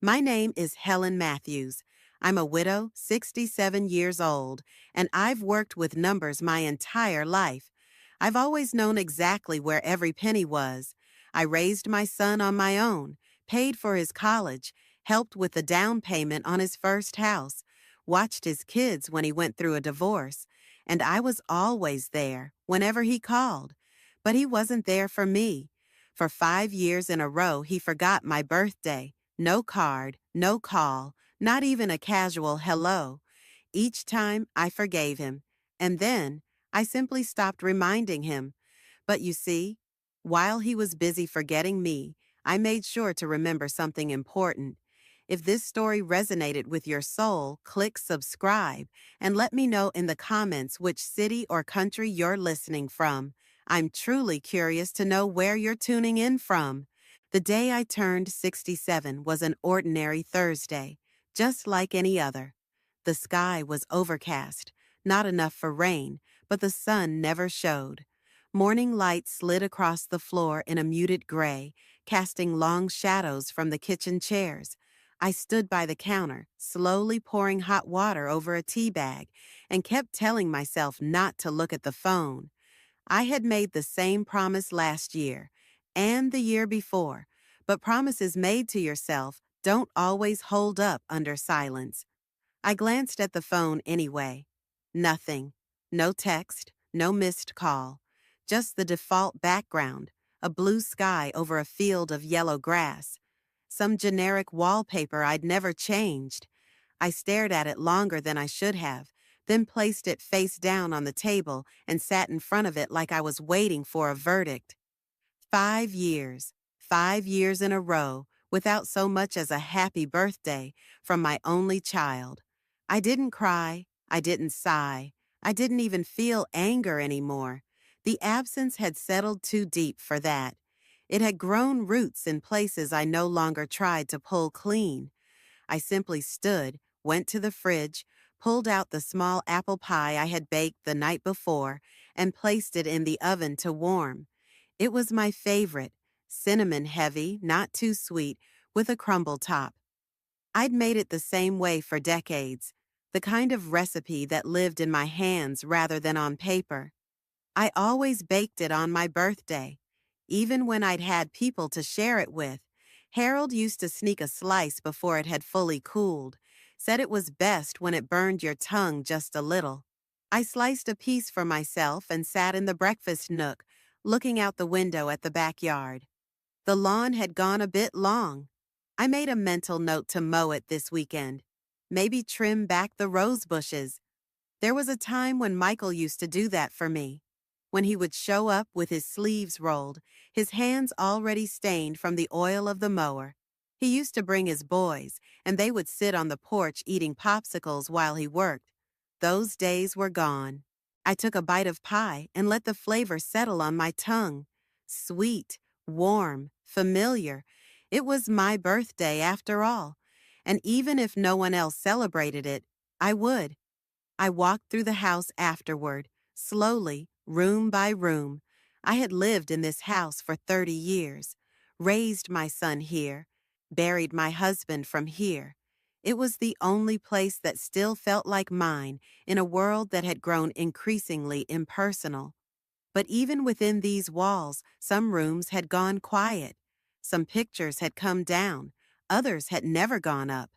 My name is Helen Matthews. I'm a widow, 67 years old, and I've worked with numbers my entire life. I've always known exactly where every penny was. I raised my son on my own, paid for his college, helped with the down payment on his first house, watched his kids when he went through a divorce, and I was always there whenever he called. But he wasn't there for me. For 5 years in a row, he forgot my birthday. No card, no call, not even a casual hello. Each time I forgave him, and then I simply stopped reminding him. But you see, while he was busy forgetting me, I made sure to remember something important. If this story resonated with your soul, click subscribe and let me know in the comments which city or country you're listening from. I'm truly curious to know where you're tuning in from. The day I turned 67 was an ordinary Thursday, just like any other. The sky was overcast, not enough for rain, but the sun never showed. Morning light slid across the floor in a muted gray, casting long shadows from the kitchen chairs. I stood by the counter, slowly pouring hot water over a tea bag, and kept telling myself not to look at the phone. I had made the same promise last year and the year before, but promises made to yourself don't always hold up under silence. I glanced at the phone anyway. Nothing. No text, no missed call. Just the default background, a blue sky over a field of yellow grass. Some generic wallpaper I'd never changed. I stared at it longer than I should have, then placed it face down on the table and sat in front of it like I was waiting for a verdict. 5 years, 5 years in a row, without so much as a happy birthday from my only child. I didn't cry, I didn't sigh, I didn't even feel anger anymore. The absence had settled too deep for that. It had grown roots in places I no longer tried to pull clean. I simply stood, went to the fridge, pulled out the small apple pie I had baked the night before, and placed it in the oven to warm. It was my favorite, cinnamon heavy, not too sweet, with a crumble top. I'd made it the same way for decades, the kind of recipe that lived in my hands rather than on paper. I always baked it on my birthday, even when I'd had people to share it with. Harold used to sneak a slice before it had fully cooled, said it was best when it burned your tongue just a little. I sliced a piece for myself and sat in the breakfast nook, looking out the window at the backyard. The lawn had gone a bit long. I made a mental note to mow it this weekend. Maybe trim back the rose bushes. There was a time when Michael used to do that for me. When he would show up with his sleeves rolled, his hands already stained from the oil of the mower. He used to bring his boys, and they would sit on the porch eating popsicles while he worked. Those days were gone. I took a bite of pie and let the flavor settle on my tongue. Sweet, warm, familiar. It was my birthday after all. And even if no one else celebrated it, I would. I walked through the house afterward, slowly, room by room. I had lived in this house for 30 years, raised my son here, buried my husband from here. It was the only place that still felt like mine in a world that had grown increasingly impersonal. But even within these walls, some rooms had gone quiet. Some pictures had come down. Others had never gone up.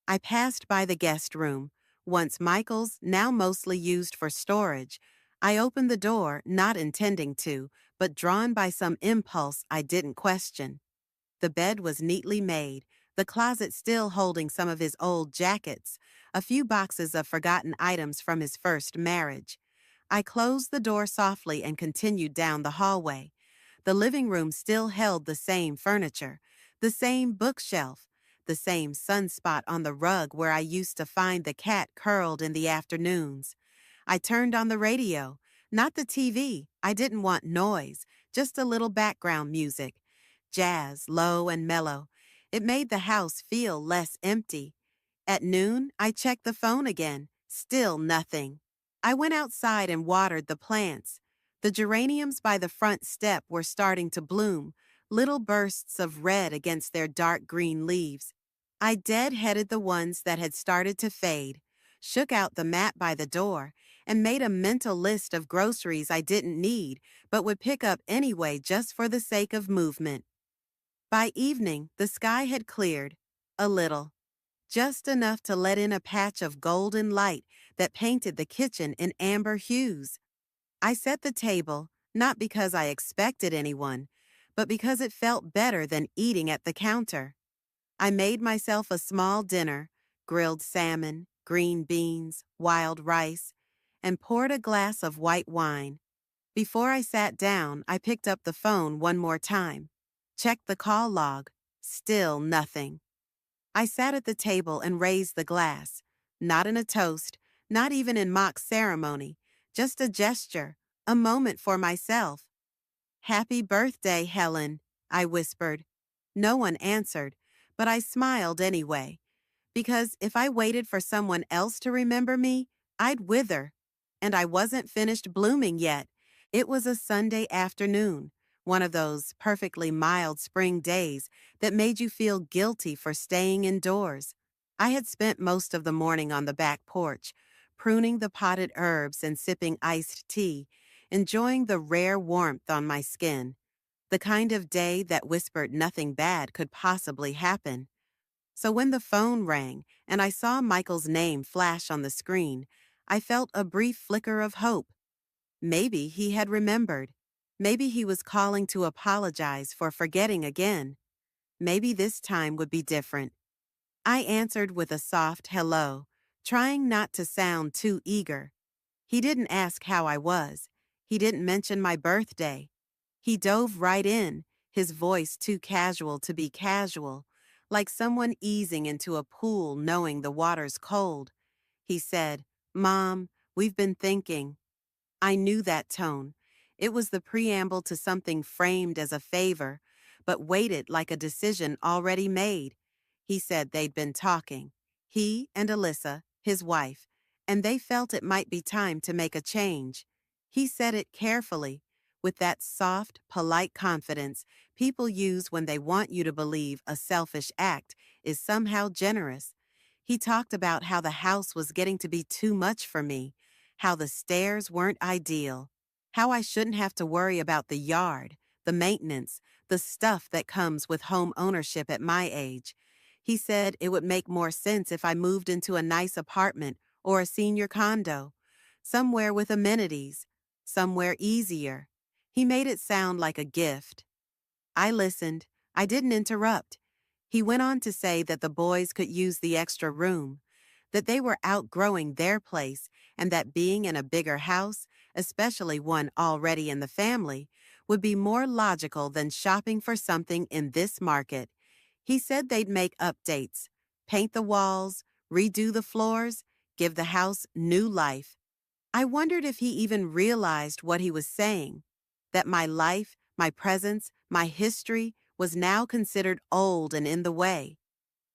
I passed by the guest room, once Michael's, now mostly used for storage. I opened the door, not intending to, but drawn by some impulse I didn't question. The bed was neatly made, the closet still holding some of his old jackets, a few boxes of forgotten items from his first marriage. I closed the door softly and continued down the hallway. The living room still held the same furniture, the same bookshelf, the same sunspot on the rug where I used to find the cat curled in the afternoons. I turned on the radio, not the TV. I didn't want noise, just a little background music. Jazz, low and mellow. It made the house feel less empty. At noon, I checked the phone again. Still nothing. I went outside and watered the plants. The geraniums by the front step were starting to bloom, little bursts of red against their dark green leaves. I dead-headed the ones that had started to fade, shook out the mat by the door, and made a mental list of groceries I didn't need but would pick up anyway just for the sake of movement. By evening, the sky had cleared, a little, just enough to let in a patch of golden light that painted the kitchen in amber hues. I set the table, not because I expected anyone, but because it felt better than eating at the counter. I made myself a small dinner, grilled salmon, green beans, wild rice, and poured a glass of white wine. Before I sat down, I picked up the phone one more time, checked the call log. Still nothing. I sat at the table and raised the glass, not in a toast, not even in mock ceremony, just a gesture, a moment for myself. "Happy birthday, Helen," I whispered. No one answered, but I smiled anyway, because if I waited for someone else to remember me, I'd wither. And I wasn't finished blooming yet. It was a Sunday afternoon, one of those perfectly mild spring days that made you feel guilty for staying indoors. I had spent most of the morning on the back porch, pruning the potted herbs and sipping iced tea, enjoying the rare warmth on my skin, the kind of day that whispered nothing bad could possibly happen. So when the phone rang and I saw Michael's name flash on the screen, I felt a brief flicker of hope. Maybe he had remembered. Maybe he was calling to apologize for forgetting again. Maybe this time would be different. I answered with a soft hello, trying not to sound too eager. He didn't ask how I was. He didn't mention my birthday. He dove right in, his voice too casual to be casual, like someone easing into a pool knowing the water's cold. He said, "Mom, we've been thinking." I knew that tone. It was the preamble to something framed as a favor, but weighted like a decision already made. He said they'd been talking. He and Alyssa, his wife, and they felt it might be time to make a change. He said it carefully, with that soft, polite confidence people use when they want you to believe a selfish act is somehow generous. He talked about how the house was getting to be too much for me, how the stairs weren't ideal, how I shouldn't have to worry about the yard, the maintenance, the stuff that comes with home ownership at my age. He said it would make more sense if I moved into a nice apartment or a senior condo, somewhere with amenities, somewhere easier. He made it sound like a gift. I listened. I didn't interrupt. He went on to say that the boys could use the extra room, that they were outgrowing their place, and that being in a bigger house, especially one already in the family, would be more logical than shopping for something in this market. He said they'd make updates, paint the walls, redo the floors, give the house new life. I wondered if he even realized what he was saying, that my life, my presence, my history was now considered old and in the way.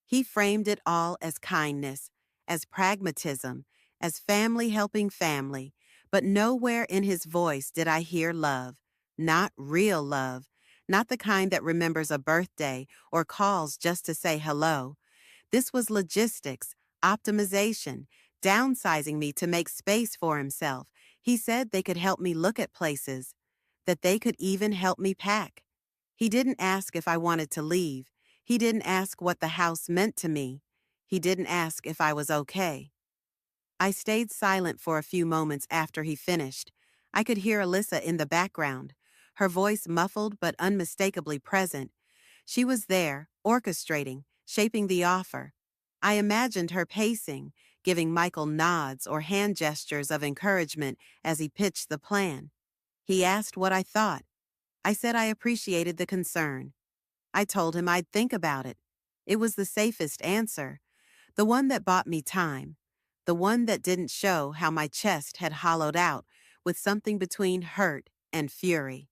He framed it all as kindness, as pragmatism, as family helping family, but nowhere in his voice did I hear love. Not real love, not the kind that remembers a birthday or calls just to say hello. This was logistics, optimization, downsizing me to make space for himself. He said they could help me look at places, that they could even help me pack. He didn't ask if I wanted to leave. He didn't ask what the house meant to me. He didn't ask if I was okay. I stayed silent for a few moments after he finished. I could hear Alyssa in the background, her voice muffled but unmistakably present. She was there, orchestrating, shaping the offer. I imagined her pacing, giving Michael nods or hand gestures of encouragement as he pitched the plan. He asked what I thought. I said I appreciated the concern. I told him I'd think about it. It was the safest answer, the one that bought me time, the one that didn't show how my chest had hollowed out with something between hurt and fury.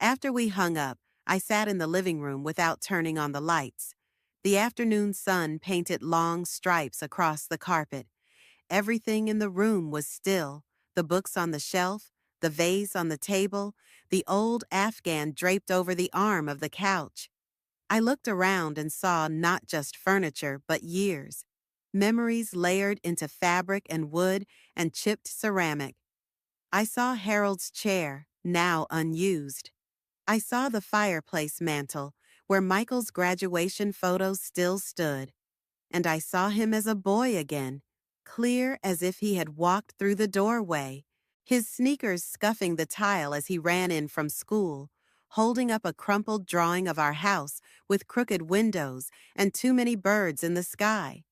After we hung up, I sat in the living room without turning on the lights. The afternoon sun painted long stripes across the carpet. Everything in the room was still, the books on the shelf, the vase on the table, the old Afghan draped over the arm of the couch. I looked around and saw not just furniture, but years. Memories layered into fabric and wood and chipped ceramic. I saw Harold's chair, now unused. I saw the fireplace mantel, where Michael's graduation photos still stood. And I saw him as a boy again, clear as if he had walked through the doorway, his sneakers scuffing the tile as he ran in from school, holding up a crumpled drawing of our house with crooked windows and too many birds in the sky.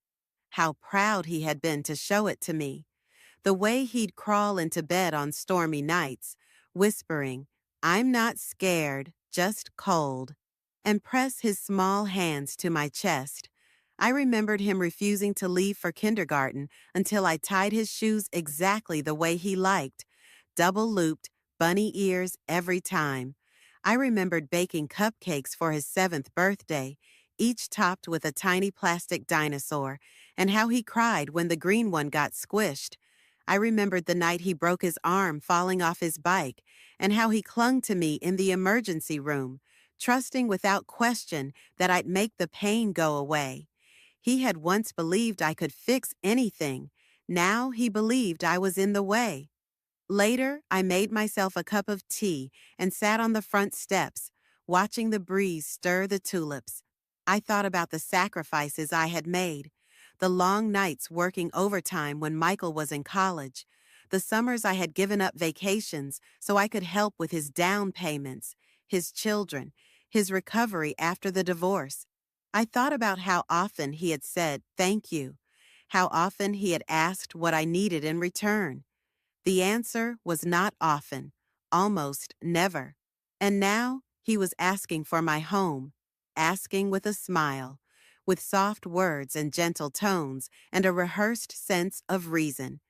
How proud he had been to show it to me. The way he'd crawl into bed on stormy nights, whispering, "I'm not scared, just cold," and press his small hands to my chest. I remembered him refusing to leave for kindergarten until I tied his shoes exactly the way he liked, double-looped, bunny ears every time. I remembered baking cupcakes for his 7th birthday, each topped with a tiny plastic dinosaur, and how he cried when the green one got squished. I remembered the night he broke his arm falling off his bike, and how he clung to me in the emergency room, trusting without question that I'd make the pain go away. He had once believed I could fix anything. Now he believed I was in the way. Later, I made myself a cup of tea and sat on the front steps, watching the breeze stir the tulips. I thought about the sacrifices I had made, the long nights working overtime when Michael was in college, the summers I had given up vacations so I could help with his down payments, his children, his recovery after the divorce. I thought about how often he had said, "Thank you," how often he had asked what I needed in return. The answer was not often, almost never. And now he was asking for my home, asking with a smile, with soft words and gentle tones and a rehearsed sense of reason.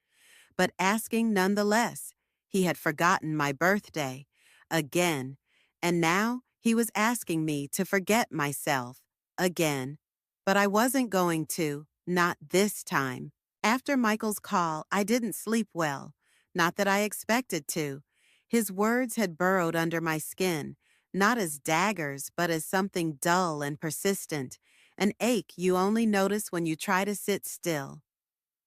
But asking nonetheless. He had forgotten my birthday. Again. And now he was asking me to forget myself. Again. But I wasn't going to, not this time. After Michael's call, I didn't sleep well. Not that I expected to. His words had burrowed under my skin, not as daggers, but as something dull and persistent, an ache you only notice when you try to sit still.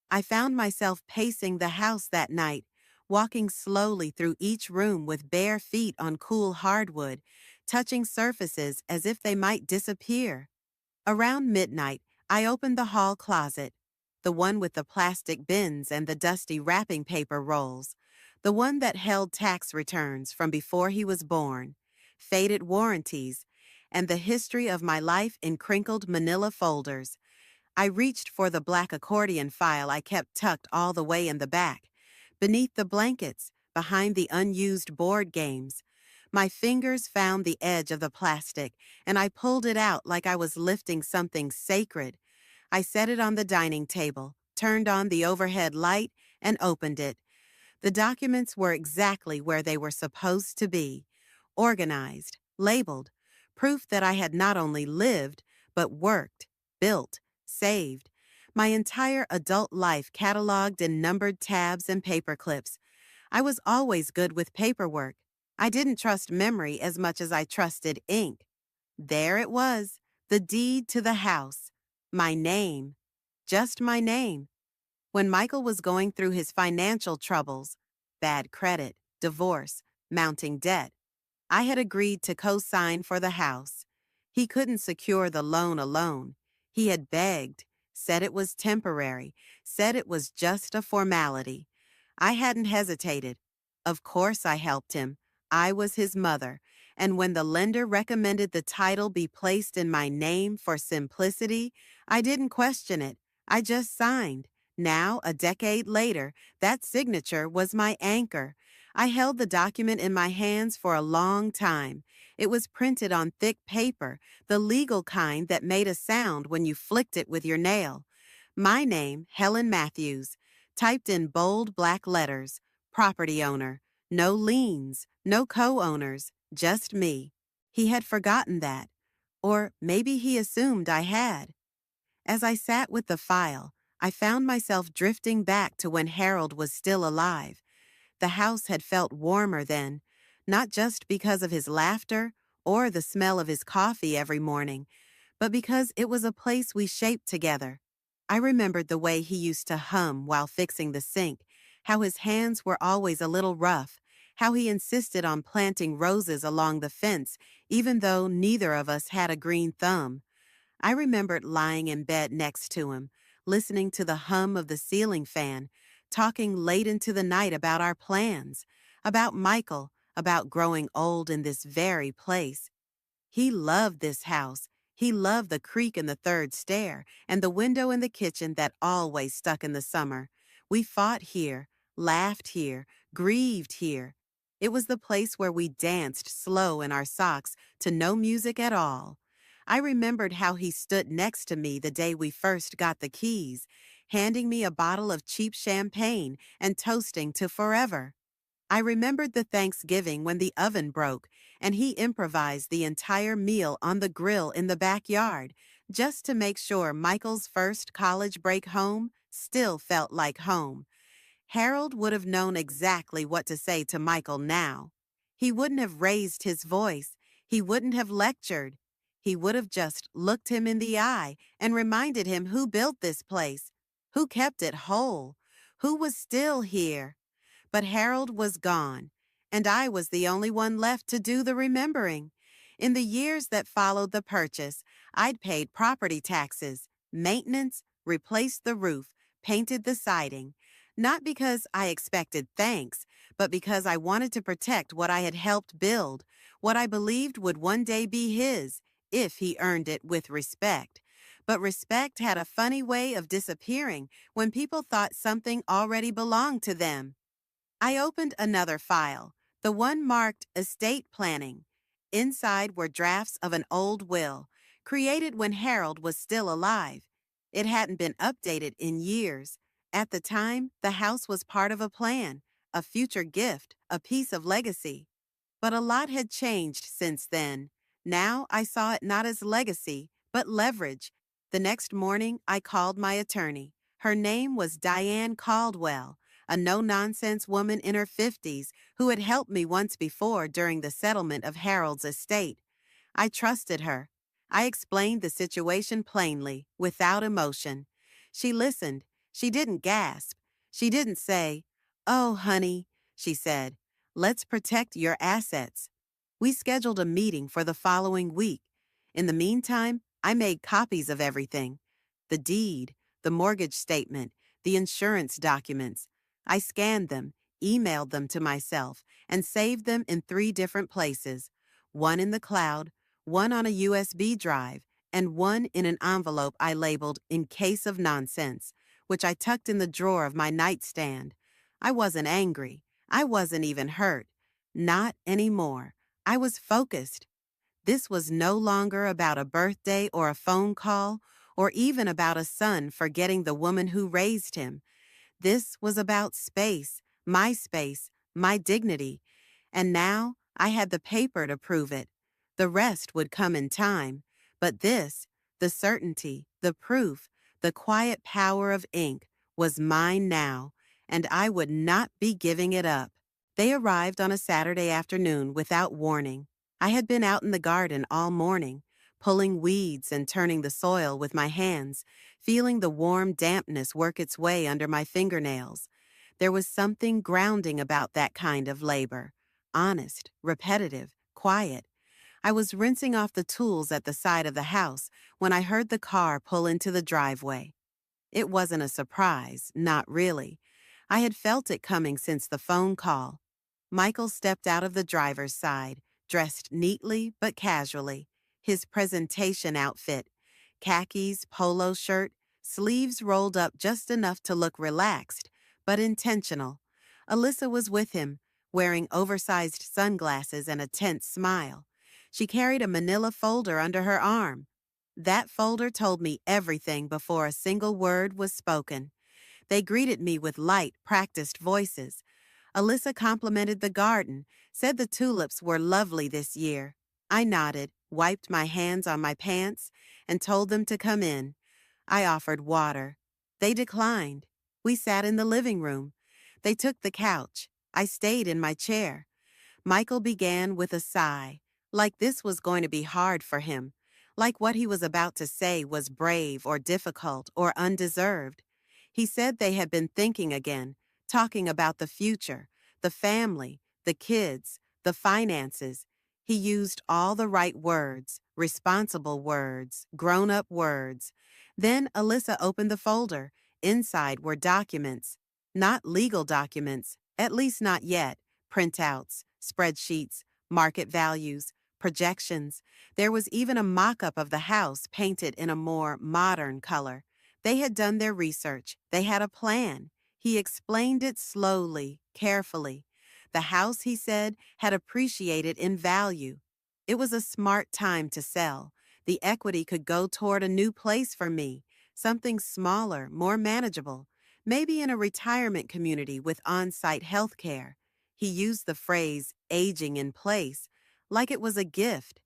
I found myself pacing the house that night, walking slowly through each room with bare feet on cool hardwood, touching surfaces as if they might disappear. Around midnight, I opened the hall closet, the one with the plastic bins and the dusty wrapping paper rolls, the one that held tax returns from before he was born, faded warranties, and the history of my life in crinkled manila folders. I reached for the black accordion file I kept tucked all the way in the back, beneath the blankets, behind the unused board games. My fingers found the edge of the plastic, and I pulled it out like I was lifting something sacred. I set it on the dining table, turned on the overhead light, and opened it. The documents were exactly where they were supposed to be, organized, labeled, proof that I had not only lived, but worked, built, saved. My entire adult life cataloged in numbered tabs and paper clips. I was always good with paperwork. I didn't trust memory as much as I trusted ink. There it was, the deed to the house. My name. Just my name. When Michael was going through his financial troubles, bad credit, divorce, mounting debt, I had agreed to co-sign for the house. He couldn't secure the loan alone. He had begged, said it was temporary, said it was just a formality. I hadn't hesitated. Of course I helped him. I was his mother, and when the lender recommended the title be placed in my name for simplicity, I didn't question it. I just signed. Now, a decade later, that signature was my anchor. I held the document in my hands for a long time. It was printed on thick paper, the legal kind that made a sound when you flicked it with your nail. My name, Helen Matthews, typed in bold black letters, property owner. No liens, no co-owners, just me. He had forgotten that. Or maybe he assumed I had. As I sat with the file, I found myself drifting back to when Harold was still alive. The house had felt warmer then, not just because of his laughter or the smell of his coffee every morning, but because it was a place we shaped together. I remembered the way he used to hum while fixing the sink, how his hands were always a little rough, how he insisted on planting roses along the fence, even though neither of us had a green thumb. I remembered lying in bed next to him, listening to the hum of the ceiling fan, talking late into the night about our plans, about Michael, about growing old in this very place. He loved this house. He loved the creak in the third stair and the window in the kitchen that always stuck in the summer. We fought here, laughed here, grieved here. It was the place where we danced slow in our socks to no music at all. I remembered how he stood next to me the day we first got the keys, handing me a bottle of cheap champagne and toasting to forever. I remembered the Thanksgiving when the oven broke and he improvised the entire meal on the grill in the backyard just to make sure Michael's first college break home still felt like home. Harold would have known exactly what to say to Michael now. He wouldn't have raised his voice. He wouldn't have lectured. He would have just looked him in the eye and reminded him who built this place, who kept it whole, who was still here. But Harold was gone, and I was the only one left to do the remembering. In the years that followed the purchase, I'd paid property taxes, maintenance, replaced the roof, painted the siding, not because I expected thanks, but because I wanted to protect what I had helped build, what I believed would one day be his, if he earned it with respect. But respect had a funny way of disappearing when people thought something already belonged to them. I opened another file, the one marked Estate Planning. Inside were drafts of an old will, created when Harold was still alive. It hadn't been updated in years. At the time, the house was part of a plan, a future gift, a piece of legacy. But a lot had changed since then. Now I saw it not as legacy, but leverage. The next morning, I called my attorney. Her name was Diane Caldwell, a no-nonsense woman in her 50s who had helped me once before during the settlement of Harold's estate. I trusted her. I explained the situation plainly, without emotion. She listened. She didn't gasp. She didn't say, "Oh, honey," she said. "Let's protect your assets." We scheduled a meeting for the following week. In the meantime, I made copies of everything. The deed, the mortgage statement, the insurance documents. I scanned them, emailed them to myself, and saved them in 3 different places. One in the cloud, one on a USB drive, and one in an envelope I labeled "In Case of Nonsense," which I tucked in the drawer of my nightstand. I wasn't angry. I wasn't even hurt. Not anymore. I was focused. This was no longer about a birthday or a phone call, or even about a son forgetting the woman who raised him. This was about space, my dignity. And now I had the paper to prove it. The rest would come in time. But this, the certainty, the proof, the quiet power of ink, was mine now, and I would not be giving it up. They arrived on a Saturday afternoon without warning. I had been out in the garden all morning, pulling weeds and turning the soil with my hands, feeling the warm dampness work its way under my fingernails. There was something grounding about that kind of labor. Honest, repetitive, quiet. I was rinsing off the tools at the side of the house when I heard the car pull into the driveway. It wasn't a surprise, not really. I had felt it coming since the phone call. Michael stepped out of the driver's side, dressed neatly but casually. His presentation outfit, khakis, polo shirt, sleeves rolled up just enough to look relaxed, but intentional. Alyssa was with him, wearing oversized sunglasses and a tense smile. She carried a manila folder under her arm. That folder told me everything before a single word was spoken. They greeted me with light, practiced voices. Alyssa complimented the garden, said the tulips were lovely this year. I nodded, wiped my hands on my pants, and told them to come in. I offered water. They declined. We sat in the living room. They took the couch. I stayed in my chair. Michael began with a sigh. like this was going to be hard for him, like what he was about to say was brave or difficult or undeserved. He said they had been thinking again, talking about the future, the family, the kids, the finances. He used all the right words, responsible words, grown-up words. Then Alyssa opened the folder. Inside were documents, not legal documents, at least not yet, printouts, spreadsheets, market values, projections. There was even a mock-up of the house painted in a more modern color. They had done their research. They had a plan. He explained it slowly, carefully. The house, he said, had appreciated in value. It was a smart time to sell. The equity could go toward a new place for me, something smaller, more manageable, maybe in a retirement community with on-site health care. He used the phrase aging in place like it was a gift.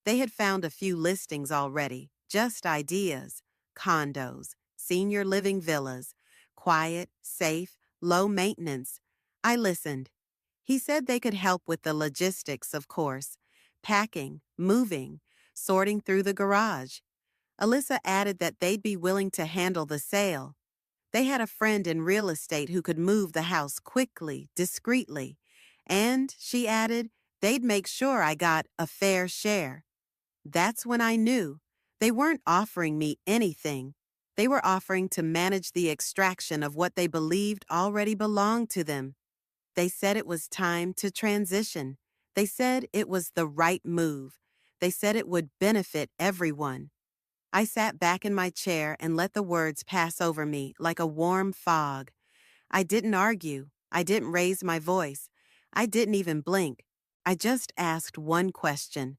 They had found a few listings already, just ideas, condos, senior living villas, quiet, safe, low maintenance. I listened. He said they could help with the logistics, of course, packing, moving, sorting through the garage. Alyssa added that they'd be willing to handle the sale. They had a friend in real estate who could move the house quickly, discreetly. And, she added, they'd make sure I got a fair share. That's when I knew. They weren't offering me anything. They were offering to manage the extraction of what they believed already belonged to them. They said it was time to transition. They said it was the right move. They said it would benefit everyone. I sat back in my chair and let the words pass over me like a warm fog. I didn't argue. I didn't raise my voice. I didn't even blink. I just asked one question.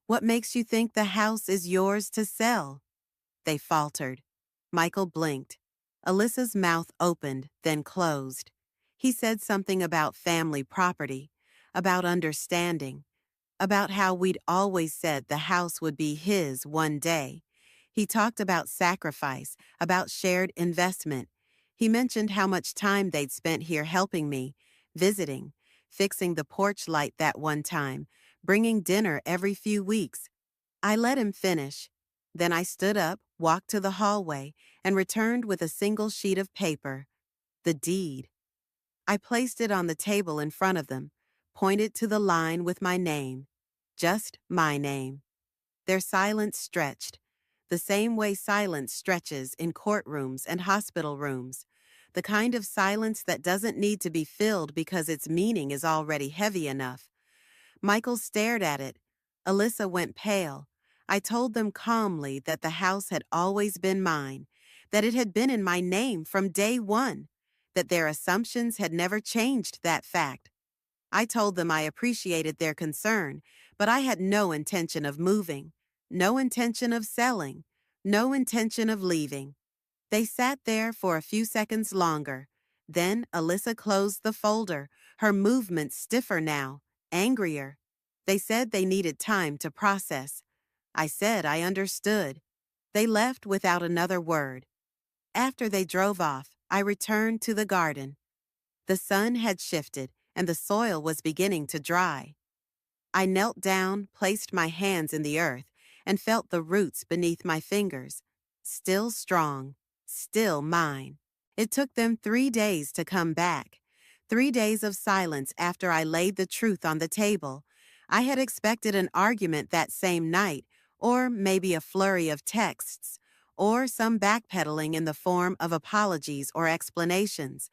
What makes you think the house is yours to sell? They faltered. Michael blinked. Alyssa's mouth opened, then closed. He said something about family property, about understanding, about how we'd always said the house would be his one day. He talked about sacrifice, about shared investment. He mentioned how much time they'd spent here helping me, visiting, fixing the porch light that one time, bringing dinner every few weeks. I let him finish. Then I stood up, walked to the hallway, and returned with a single sheet of paper. The deed. I placed it on the table in front of them, pointed to the line with my name. Just my name. Their silence stretched, the same way silence stretches in courtrooms and hospital rooms, the kind of silence that doesn't need to be filled because its meaning is already heavy enough. Michael stared at it. Alyssa went pale. I told them calmly that the house had always been mine, that it had been in my name from day one, that their assumptions had never changed that fact. I told them I appreciated their concern, but I had no intention of moving, no intention of selling, no intention of leaving. They sat there for a few seconds longer. Then Alyssa closed the folder, her movements stiffer now, angrier. They said they needed time to process. I said I understood. They left without another word. After they drove off, I returned to the garden. The sun had shifted, and the soil was beginning to dry. I knelt down, placed my hands in the earth, and felt the roots beneath my fingers. Still strong, still mine. It took them 3 days to come back. 3 days of silence after I laid the truth on the table. I had expected an argument that same night, or maybe a flurry of texts, or some backpedaling in the form of apologies or explanations.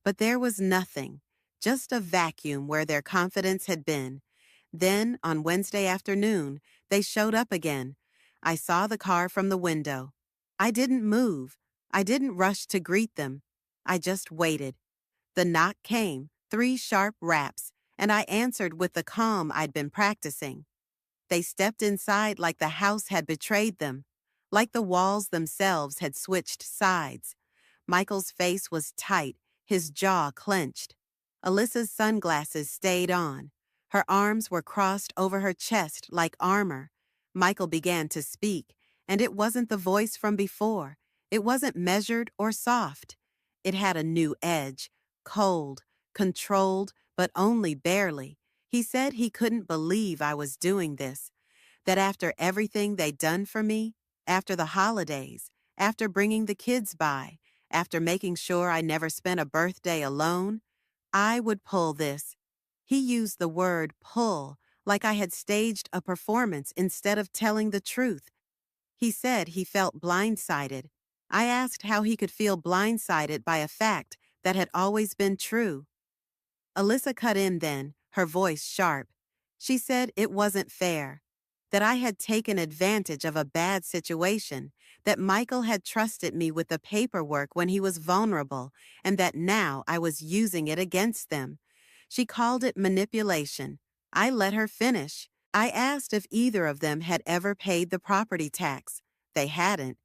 But there was nothing, just a vacuum where their confidence had been. Then, on Wednesday afternoon, they showed up again. I saw the car from the window. I didn't move. I didn't rush to greet them. I just waited. The knock came, 3 sharp raps, and I answered with the calm I'd been practicing. They stepped inside like the house had betrayed them, like the walls themselves had switched sides. Michael's face was tight, his jaw clenched. Alyssa's sunglasses stayed on. Her arms were crossed over her chest like armor. Michael began to speak, and it wasn't the voice from before. It wasn't measured or soft. It had a new edge, cold, controlled, but only barely. He said he couldn't believe I was doing this, that after everything they'd done for me, after the holidays, after bringing the kids by, after making sure I never spent a birthday alone, I would pull this. He used the word pull like I had staged a performance instead of telling the truth. He said he felt blindsided. I asked how he could feel blindsided by a fact that had always been true. Alyssa cut in then, her voice sharp. She said it wasn't fair, that I had taken advantage of a bad situation, that Michael had trusted me with the paperwork when he was vulnerable, and that now I was using it against them. She called it manipulation. I let her finish. I asked if either of them had ever paid the property tax. They hadn't.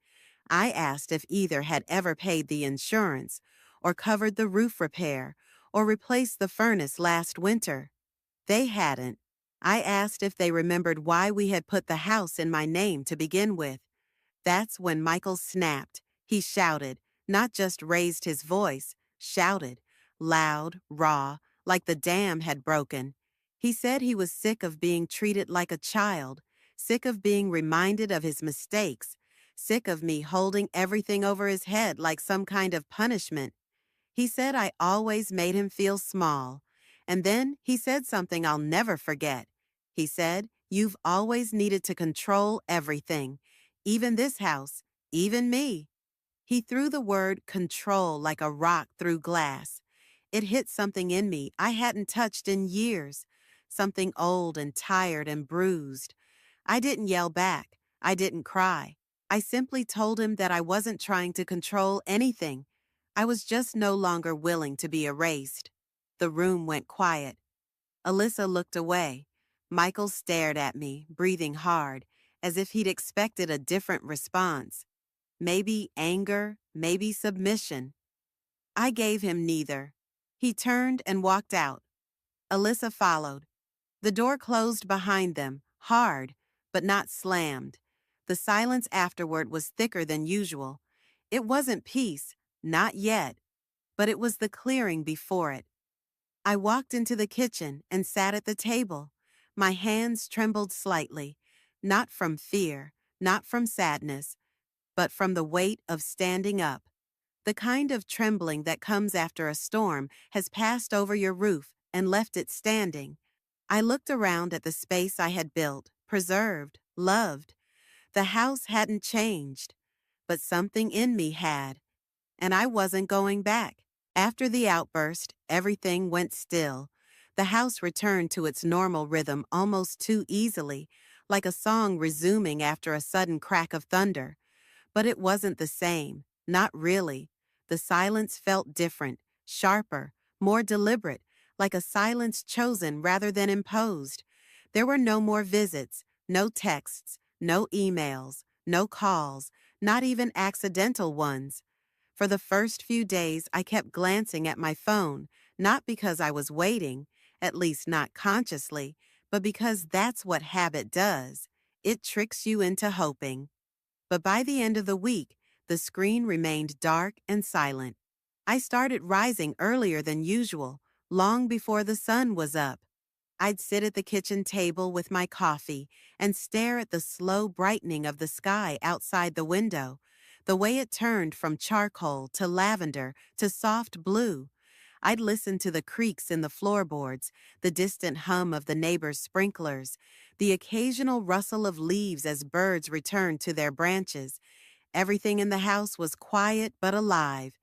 I asked if either had ever paid the insurance, or covered the roof repair, or replaced the furnace last winter. They hadn't. I asked if they remembered why we had put the house in my name to begin with. That's when Michael snapped. He shouted, not just raised his voice, shouted, loud, raw, like the dam had broken. He said he was sick of being treated like a child, sick of being reminded of his mistakes, sick of me holding everything over his head like some kind of punishment. He said I always made him feel small. And then he said something I'll never forget. He said, "You've always needed to control everything, even this house, even me." He threw the word control like a rock through glass. It hit something in me I hadn't touched in years, something old and tired and bruised. I didn't yell back. I didn't cry. I simply told him that I wasn't trying to control anything. I was just no longer willing to be erased. The room went quiet. Alyssa looked away. Michael stared at me, breathing hard, as if he'd expected a different response. Maybe anger, maybe submission. I gave him neither. He turned and walked out. Alyssa followed. The door closed behind them, hard, but not slammed. The silence afterward was thicker than usual. It wasn't peace, not yet, but it was the clearing before it. I walked into the kitchen and sat at the table. My hands trembled slightly, not from fear, not from sadness, but from the weight of standing up. The kind of trembling that comes after a storm has passed over your roof and left it standing. I looked around at the space I had built, preserved, loved. The house hadn't changed, but something in me had, and I wasn't going back. After the outburst, everything went still. The house returned to its normal rhythm almost too easily, like a song resuming after a sudden crack of thunder. But it wasn't the same, not really. The silence felt different, sharper, more deliberate, like a silence chosen rather than imposed. There were no more visits, no texts, no emails, no calls, not even accidental ones. For the first few days, I kept glancing at my phone, not because I was waiting, at least not consciously, but because that's what habit does. It tricks you into hoping. But by the end of the week, the screen remained dark and silent. I started rising earlier than usual, long before the sun was up. I'd sit at the kitchen table with my coffee and stare at the slow brightening of the sky outside the window, the way it turned from charcoal to lavender to soft blue. I'd listen to the creaks in the floorboards, the distant hum of the neighbors' sprinklers, the occasional rustle of leaves as birds returned to their branches. Everything in the house was quiet but alive,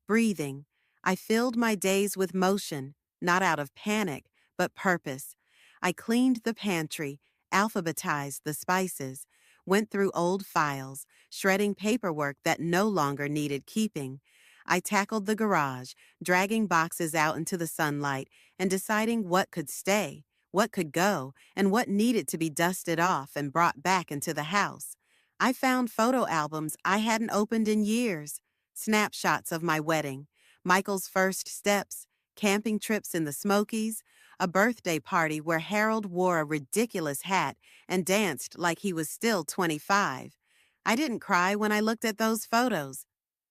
breathing. I filled my days with motion, not out of panic, but purpose. I cleaned the pantry, alphabetized the spices, went through old files, shredding paperwork that no longer needed keeping. I tackled the garage, dragging boxes out into the sunlight and deciding what could stay, what could go, and what needed to be dusted off and brought back into the house. I found photo albums I hadn't opened in years, snapshots of my wedding, Michael's first steps, camping trips in the Smokies, a birthday party where Harold wore a ridiculous hat and danced like he was still 25. I didn't cry when I looked at those photos.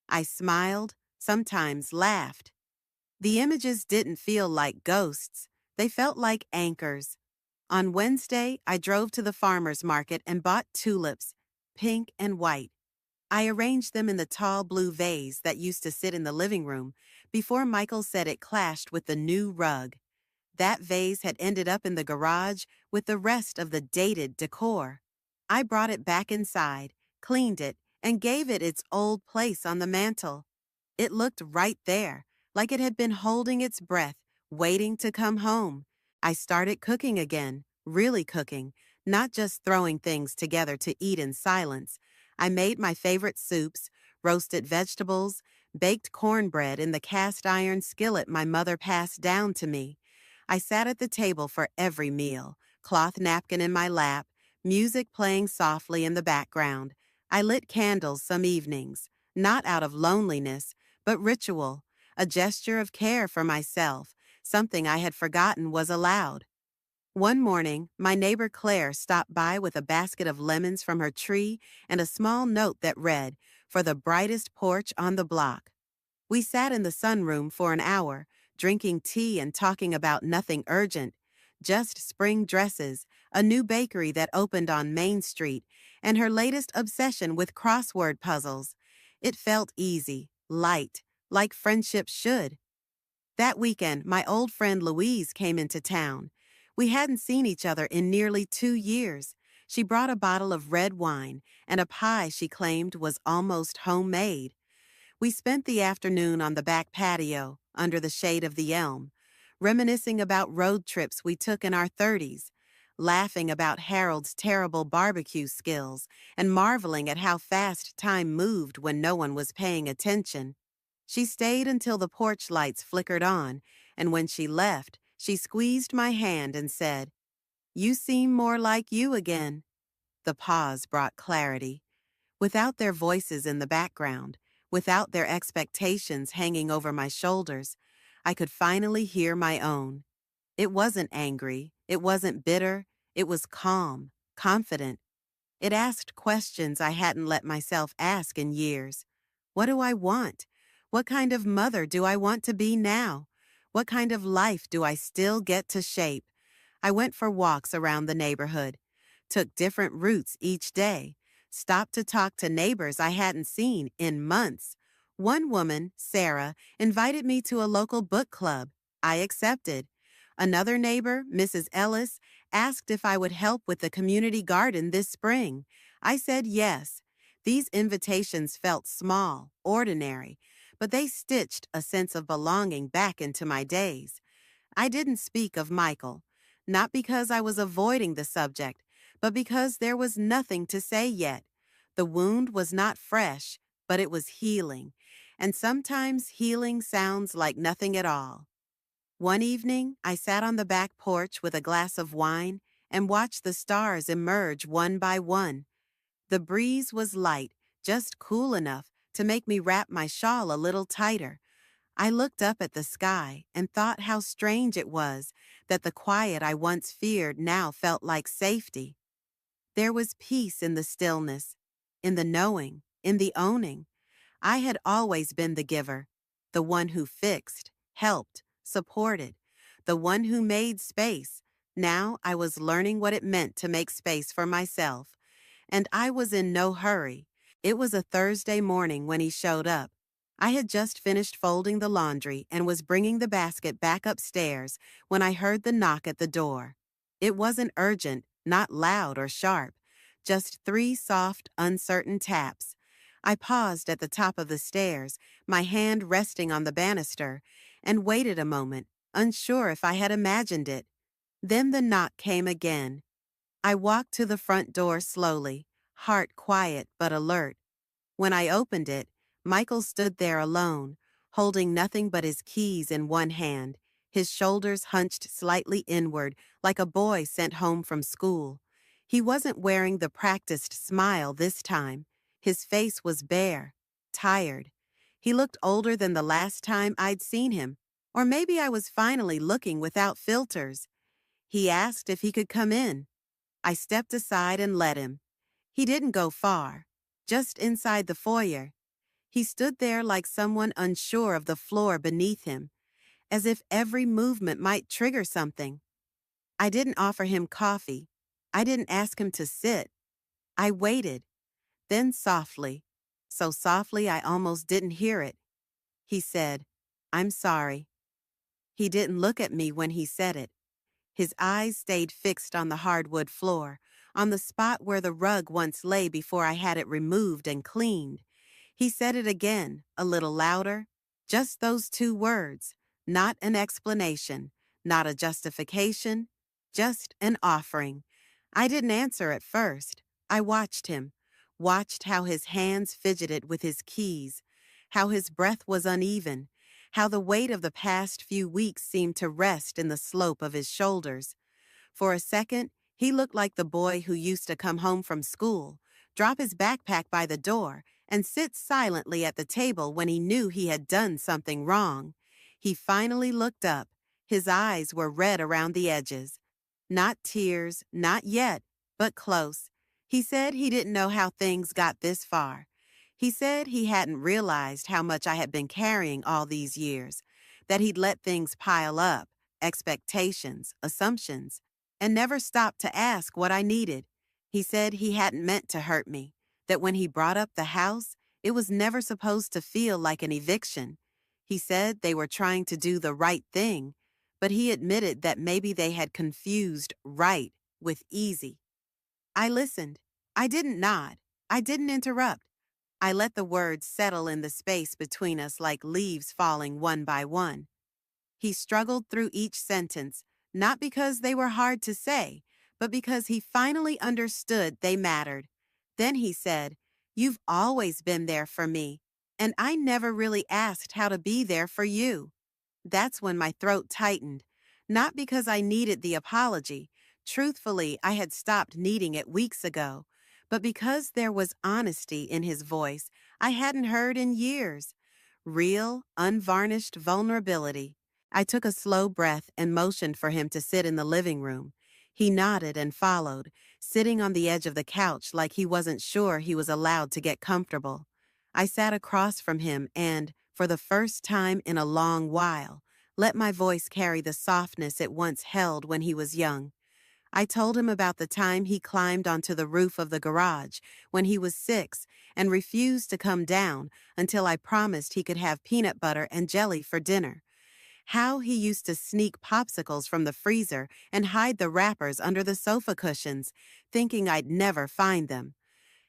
I smiled, sometimes laughed. The images didn't feel like ghosts. They felt like anchors. On Wednesday, I drove to the farmer's market and bought tulips, pink and white. I arranged them in the tall blue vase that used to sit in the living room before Michael said it clashed with the new rug. That vase had ended up in the garage with the rest of the dated decor. I brought it back inside, cleaned it, and gave it its old place on the mantel. It looked right there, like it had been holding its breath, waiting to come home. I started cooking again, really cooking, not just throwing things together to eat in silence. I made my favorite soups, roasted vegetables, baked cornbread in the cast iron skillet my mother passed down to me. I sat at the table for every meal, cloth napkin in my lap, music playing softly in the background. I lit candles some evenings, not out of loneliness, but ritual, a gesture of care for myself, something I had forgotten was allowed. One morning, my neighbor Claire stopped by with a basket of lemons from her tree and a small note that read, "For the brightest porch on the block." We sat in the sunroom for an hour, drinking tea and talking about nothing urgent, just spring dresses, a new bakery that opened on Main Street, and her latest obsession with crossword puzzles. It felt easy, light, like friendship should. That weekend, my old friend Louise came into town. We hadn't seen each other in nearly 2 years. She brought a bottle of red wine and a pie she claimed was almost homemade. We spent the afternoon on the back patio, under the shade of the elm, reminiscing about road trips we took in our 30s, laughing about Harold's terrible barbecue skills, and marveling at how fast time moved when no one was paying attention. She stayed until the porch lights flickered on, and when she left, she squeezed my hand and said, "You seem more like you again." The pause brought clarity. Without their voices in the background, without their expectations hanging over my shoulders, I could finally hear my own. It wasn't angry, it wasn't bitter, it was calm, confident. It asked questions I hadn't let myself ask in years. What do I want? What kind of mother do I want to be now? What kind of life do I still get to shape? I went for walks around the neighborhood, took different routes each day, stopped to talk to neighbors I hadn't seen in months. One woman, Sarah, invited me to a local book club. I accepted. Another neighbor, Mrs. Ellis, asked if I would help with the community garden this spring. I said yes. These invitations felt small, ordinary, but they stitched a sense of belonging back into my days. I didn't speak of Michael, not because I was avoiding the subject, but because there was nothing to say yet. The wound was not fresh, but it was healing, and sometimes healing sounds like nothing at all. One evening, I sat on the back porch with a glass of wine and watched the stars emerge one by one. The breeze was light, just cool enough to make me wrap my shawl a little tighter. I looked up at the sky and thought how strange it was that the quiet I once feared now felt like safety. There was peace in the stillness, in the knowing, in the owning. I had always been the giver, the one who fixed, helped, supported, the one who made space. Now I was learning what it meant to make space for myself, and I was in no hurry. It was a Thursday morning when he showed up. I had just finished folding the laundry and was bringing the basket back upstairs when I heard the knock at the door. It wasn't urgent, not loud or sharp, just 3 soft, uncertain taps. I paused at the top of the stairs, my hand resting on the banister, and waited a moment, unsure if I had imagined it. Then the knock came again. I walked to the front door slowly, heart quiet but alert. When I opened it, Michael stood there alone, holding nothing but his keys in one hand, his shoulders hunched slightly inward like a boy sent home from school. He wasn't wearing the practiced smile this time. His face was bare, tired. He looked older than the last time I'd seen him, or maybe I was finally looking without filters. He asked if he could come in. I stepped aside and let him. He didn't go far, just inside the foyer. He stood there like someone unsure of the floor beneath him, as if every movement might trigger something. I didn't offer him coffee. I didn't ask him to sit. I waited, then softly, so softly I almost didn't hear it. He said, "I'm sorry." He didn't look at me when he said it. His eyes stayed fixed on the hardwood floor, on the spot where the rug once lay before I had it removed and cleaned. He said it again, a little louder. Just those two words, not an explanation, not a justification, just an offering. I didn't answer at first. I watched him, watched how his hands fidgeted with his keys, how his breath was uneven, how the weight of the past few weeks seemed to rest in the slope of his shoulders. For a second, he looked like the boy who used to come home from school, drop his backpack by the door, and sit silently at the table when he knew he had done something wrong. He finally looked up. His eyes were red around the edges. Not tears, not yet, but close. He said he didn't know how things got this far. He said he hadn't realized how much I had been carrying all these years, that he'd let things pile up, expectations, assumptions, and never stopped to ask what I needed. He said he hadn't meant to hurt me, that when he brought up the house, it was never supposed to feel like an eviction. He said they were trying to do the right thing, but he admitted that maybe they had confused right with easy. I listened. I didn't nod. I didn't interrupt. I let the words settle in the space between us like leaves falling one by one. He struggled through each sentence, not because they were hard to say, but because he finally understood they mattered. Then he said, "You've always been there for me, and I never really asked how to be there for you." That's when my throat tightened, not because I needed the apology. Truthfully, I had stopped needing it weeks ago, but because there was honesty in his voice I hadn't heard in years. Real, unvarnished vulnerability. I took a slow breath and motioned for him to sit in the living room. He nodded and followed, sitting on the edge of the couch like he wasn't sure he was allowed to get comfortable. I sat across from him and, for the first time in a long while, let my voice carry the softness it once held when he was young. I told him about the time he climbed onto the roof of the garage when he was 6 and refused to come down until I promised he could have peanut butter and jelly for dinner. How he used to sneak popsicles from the freezer and hide the wrappers under the sofa cushions, thinking I'd never find them.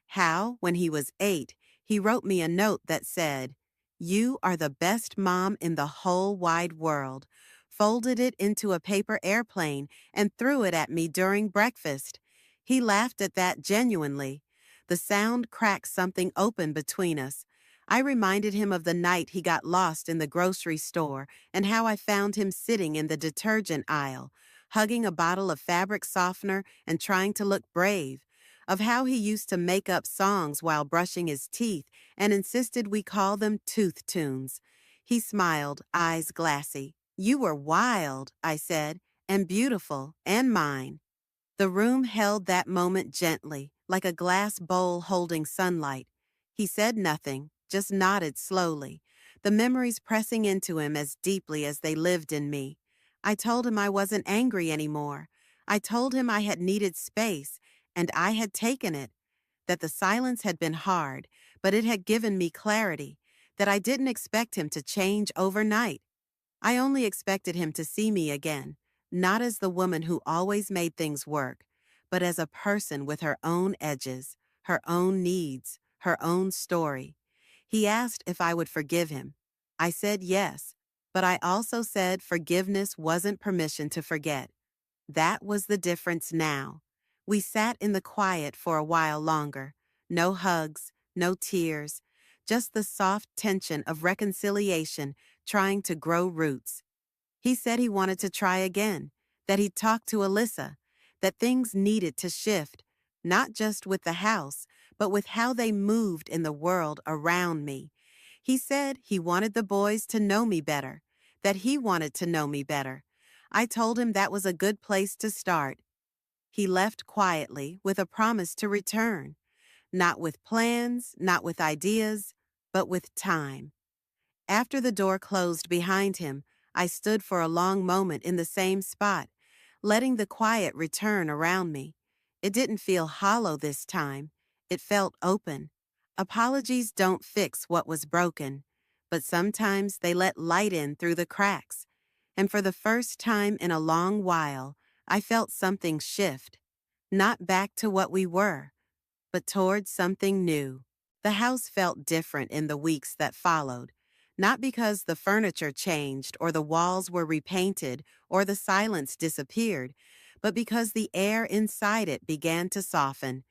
How, when he was 8, he wrote me a note that said, "You are the best mom in the whole wide world," folded it into a paper airplane, and threw it at me during breakfast. He laughed at that genuinely. The sound cracked something open between us. I reminded him of the night he got lost in the grocery store and how I found him sitting in the detergent aisle, hugging a bottle of fabric softener and trying to look brave, of how he used to make up songs while brushing his teeth and insisted we call them tooth tunes. He smiled, eyes glassy. "You were wild," I said, "and beautiful, and mine." The room held that moment gently, like a glass bowl holding sunlight. He said nothing, just nodded slowly, the memories pressing into him as deeply as they lived in me. I told him I wasn't angry anymore. I told him I had needed space, and I had taken it, that the silence had been hard, but it had given me clarity, that I didn't expect him to change overnight. I only expected him to see me again, not as the woman who always made things work, but as a person with her own edges, her own needs, her own story. He asked if I would forgive him. I said yes, but I also said forgiveness wasn't permission to forget. That was the difference now. We sat in the quiet for a while longer. No hugs, no tears, just the soft tension of reconciliation trying to grow roots. He said he wanted to try again, that he'd talk to Alyssa, that things needed to shift, not just with the house, but with how they moved in the world around me. He said he wanted the boys to know me better, that he wanted to know me better. I told him that was a good place to start. He left quietly with a promise to return, not with plans, not with ideas, but with time. After the door closed behind him, I stood for a long moment in the same spot, letting the quiet return around me. It didn't feel hollow this time. It felt open. Apologies don't fix what was broken, but sometimes they let light in through the cracks. And for the first time in a long while, I felt something shift. Not back to what we were, but towards something new. The house felt different in the weeks that followed, not because the furniture changed or the walls were repainted or the silence disappeared, but because the air inside it began to soften.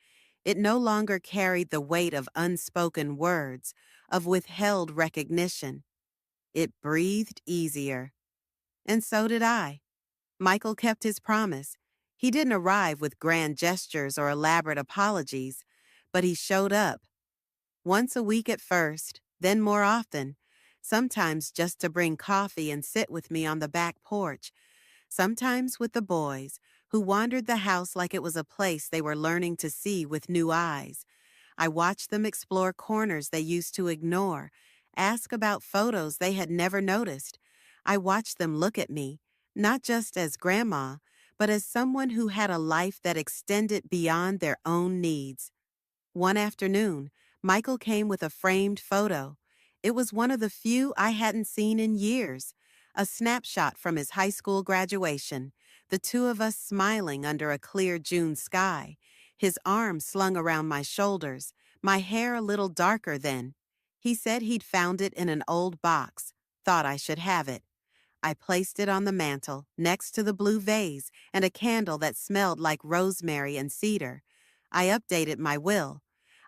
It no longer carried the weight of unspoken words, of withheld recognition. It breathed easier. And so did I. Michael kept his promise. He didn't arrive with grand gestures or elaborate apologies, but he showed up. Once a week at first, then more often, sometimes just to bring coffee and sit with me on the back porch, sometimes with the boys, who wandered the house like it was a place they were learning to see with new eyes. I watched them explore corners they used to ignore, ask about photos they had never noticed. I watched them look at me, not just as grandma, but as someone who had a life that extended beyond their own needs. One afternoon, Michael came with a framed photo. It was one of the few I hadn't seen in years, a snapshot from his high school graduation, the two of us smiling under a clear June sky, his arms slung around my shoulders, my hair a little darker then. He said he'd found it in an old box, thought I should have it. I placed it on the mantel, next to the blue vase and a candle that smelled like rosemary and cedar. I updated my will.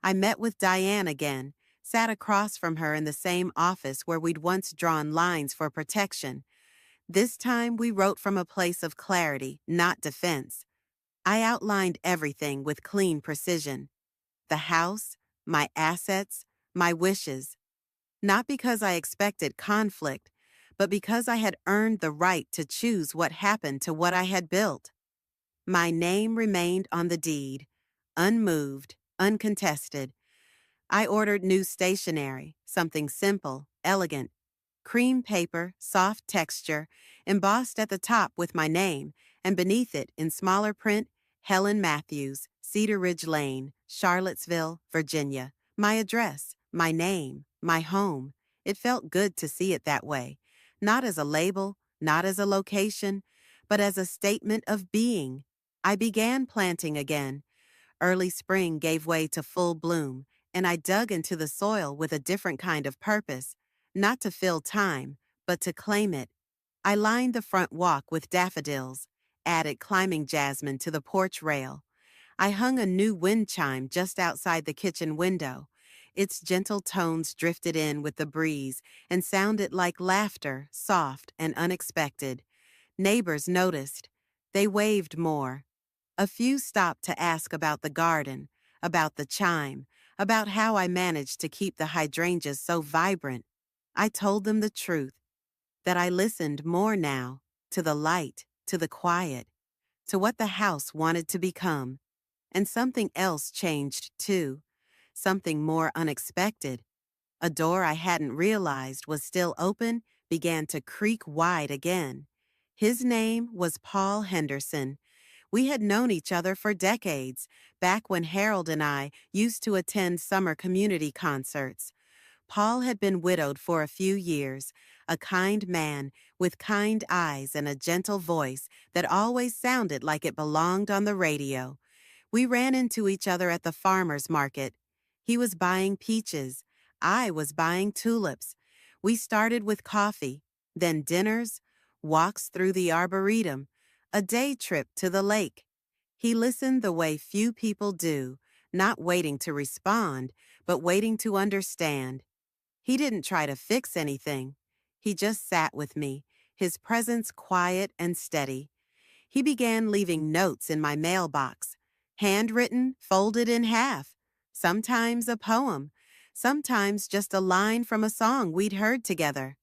I met with Diane again, sat across from her in the same office where we'd once drawn lines for protection. This time we wrote from a place of clarity, not defense. I outlined everything with clean precision. The house, my assets, my wishes. Not because I expected conflict, but because I had earned the right to choose what happened to what I had built. My name remained on the deed, unmoved, uncontested. I ordered new stationery, something simple, elegant. Cream paper, soft texture, embossed at the top with my name, and beneath it, in smaller print, Helen Matthews, Cedar Ridge Lane, Charlottesville, Virginia. My address, my name, my home. It felt good to see it that way. Not as a label, not as a location, but as a statement of being. I began planting again. Early spring gave way to full bloom, and I dug into the soil with a different kind of purpose, not to fill time, but to claim it. I lined the front walk with daffodils, added climbing jasmine to the porch rail. I hung a new wind chime just outside the kitchen window. Its gentle tones drifted in with the breeze and sounded like laughter, soft and unexpected. Neighbors noticed. They waved more. A few stopped to ask about the garden, about the chime, about how I managed to keep the hydrangeas so vibrant. I told them the truth, that I listened more now, to the light, to the quiet, to what the house wanted to become. And something else changed too, something more unexpected. A door I hadn't realized was still open began to creak wide again. His name was Paul Henderson. We had known each other for decades, back when Harold and I used to attend summer community concerts. Paul had been widowed for a few years, a kind man with kind eyes and a gentle voice that always sounded like it belonged on the radio. We ran into each other at the farmer's market. He was buying peaches. I was buying tulips. We started with coffee, then dinners, walks through the arboretum, a day trip to the lake. He listened the way few people do, not waiting to respond, but waiting to understand. He didn't try to fix anything. He just sat with me, his presence quiet and steady. He began leaving notes in my mailbox, handwritten, folded in half, sometimes a poem, sometimes just a line from a song we'd heard together.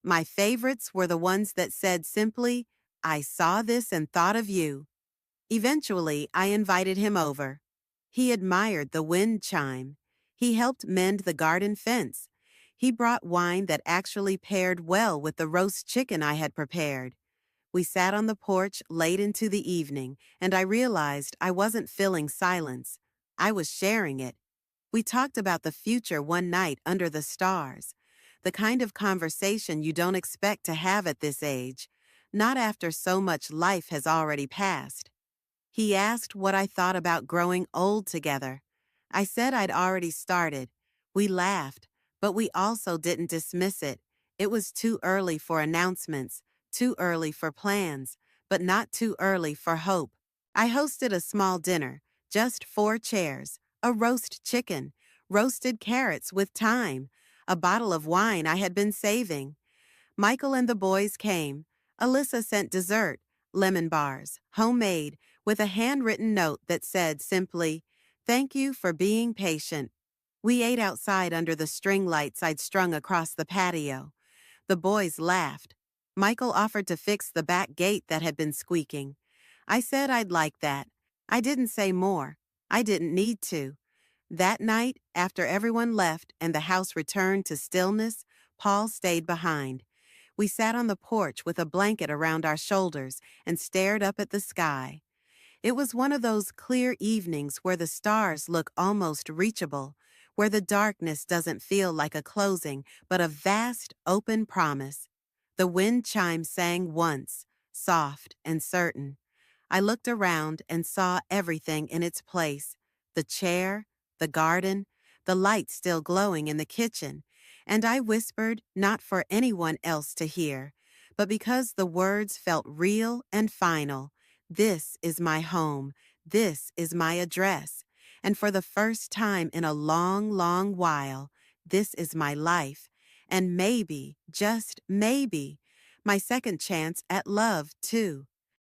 My favorites were the ones that said simply, "I saw this and thought of you." Eventually, I invited him over. He admired the wind chime. He helped mend the garden fence. He brought wine that actually paired well with the roast chicken I had prepared. We sat on the porch late into the evening, and I realized I wasn't filling silence. I was sharing it. We talked about the future one night under the stars. The kind of conversation you don't expect to have at this age, not after so much life has already passed. He asked what I thought about growing old together. I said I'd already started. We laughed, but we also didn't dismiss it. It was too early for announcements, too early for plans, but not too early for hope. I hosted a small dinner, just 4 chairs, a roast chicken, roasted carrots with thyme, a bottle of wine I had been saving. Michael and the boys came. Alyssa sent dessert, lemon bars, homemade, with a handwritten note that said simply, "Thank you for being patient." We ate outside under the string lights I'd strung across the patio. The boys laughed. Michael offered to fix the back gate that had been squeaking. I said I'd like that. I didn't say more. I didn't need to. That night, after everyone left and the house returned to stillness, Paul stayed behind. We sat on the porch with a blanket around our shoulders and stared up at the sky. It was one of those clear evenings where the stars look almost reachable, where the darkness doesn't feel like a closing, but a vast, open promise. The wind chime sang once, soft and certain. I looked around and saw everything in its place: the chair, the garden, the light still glowing in the kitchen, and I whispered not for anyone else to hear, but because the words felt real and final. This is my home. This is my address. And for the first time in a long, long while, this is my life. And maybe, just maybe, my second chance at love, too.